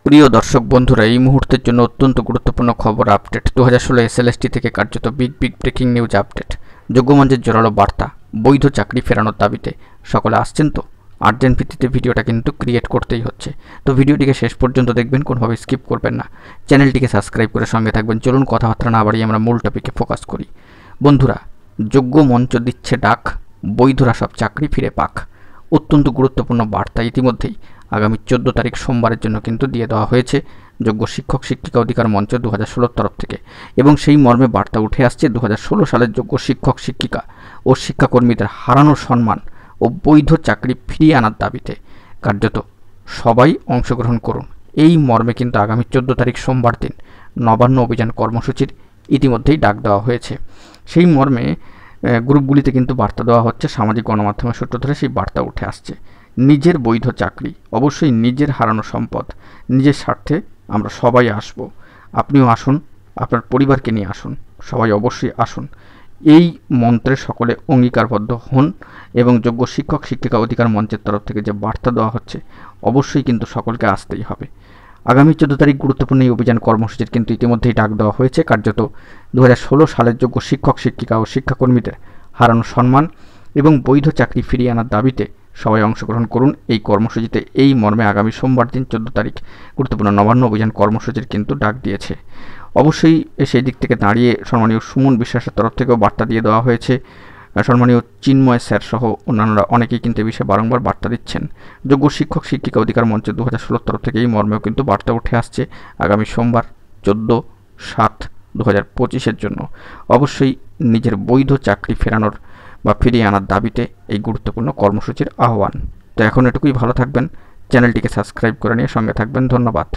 প্রিয় দর্শক বন্ধুরা, এই মুহূর্তের জন্য অত্যন্ত গুরুত্বপূর্ণ খবর আপডেট। 2016 এসএলএসটি থেকে কার্যত বিগ ব্রেকিং নিউজ আপডেট। যোগ্য মঞ্চের জোরালো বার্তা, বৈধ চাকরি ফেরানোর দাবিতে সকলে আসছেন তো? আর্জেন্ট ভিত্তিতে ভিডিওটা কিন্তু ক্রিয়েট করতেই হচ্ছে। তো ভিডিওটিকে শেষ পর্যন্ত দেখবেন, কোনোভাবে স্কিপ করবেন না। চ্যানেলটিকে সাবস্ক্রাইব করে সঙ্গে থাকবেন। চলুন কথাবার্তা না বাড়িয়ে আমরা মূল টপিকে ফোকাস করি। বন্ধুরা, যোগ্য মঞ্চ দিচ্ছে ডাক, বৈধরা সব চাকরি ফিরে পাক। অত্যন্ত গুরুত্বপূর্ণ বার্তা ইতিমধ্যেই আগামী 14 তারিখ সোমবারের জন্য কিন্তু দিয়ে দেওয়া হয়েছে যোগ্য শিক্ষক শিক্ষিকা অধিকার মঞ্চ 2016 তরফ থেকে, এবং সেই মর্মে বার্তা উঠে আসছে 2016 সালের যোগ্য শিক্ষক শিক্ষিকা ও শিক্ষাকর্মীদের হারানো সম্মান ও বৈধ চাকরি ফিরিয়ে আনার দাবিতে কার্যত সবাই অংশগ্রহণ করুন। এই মর্মে কিন্তু আগামী 14 তারিখ সোমবার দিন নবান্ন অভিযান কর্মসূচির ইতিমধ্যেই ডাক দেওয়া হয়েছে। সেই মর্মে গ্রুপগুলিতে কিন্তু বার্তা দেওয়া হচ্ছে, সামাজিক গণমাধ্যমের সূত্র ধরে সেই বার্তা উঠে আসছে। নিজের বৈধ চাকরি, অবশ্যই নিজের হারানো সম্পদ, নিজের স্বার্থে আমরা সবাই আসব। আপনিও আসুন, আপনার পরিবারকে নিয়ে আসুন, সবাই অবশ্যই আসুন। এই মন্ত্রে সকলে অঙ্গীকারবদ্ধ হন এবং যোগ্য শিক্ষক শিক্ষিকা অধিকার মঞ্চের তরফ থেকে যে বার্তা দেওয়া হচ্ছে, অবশ্যই কিন্তু সকলকে আসতেই হবে। আগামী 14 তারিখ গুরুত্বপূর্ণ এই অভিযান কর্মসূচির কিন্তু ইতিমধ্যেই ডাক দেওয়া হয়েছে। কার্যত 2016 সালের যোগ্য শিক্ষক শিক্ষিকা ও শিক্ষাকর্মীদের হারানো সম্মান এবং বৈধ চাকরি ফিরিয়ে আনার দাবিতে সবাই অংশগ্রহণ করুন এই কর্মসূচিতে। এই মর্মে আগামী সোমবার দিন 14 তারিখ গুরুত্বপূর্ণ নবান্ন অভিযান কর্মসূচির কিন্তু ডাক দিয়েছে। অবশ্যই সেই দিক থেকে দাঁড়িয়ে সম্মানীয় সুমন বিশ্বাসের তরফ থেকেও বার্তা দিয়ে দেওয়া হয়েছে। সম্মানীয় চিন্ময় স্যার সহ অন্যান্যরা অনেকেই কিন্তু এই বিষয়ে বারংবার বার্তা দিচ্ছেন। যোগ্য শিক্ষক শিক্ষিকা অধিকার মঞ্চ 2016 তরফ থেকে এই মর্মেও কিন্তু বার্তা উঠে আসছে আগামী সোমবার 14/7/2025 জন্য। অবশ্যই নিজের বৈধ চাকরি ফেরানোর বা ফিরিয়ে আনার দাবিতে এই গুরুত্বপূর্ণ কর্মসূচির আহ্বান। তো এখন এটুকুই, ভালো থাকবেন, চ্যানেলটিকে সাবস্ক্রাইব করে নিয়ে সঙ্গে থাকবেন। ধন্যবাদ।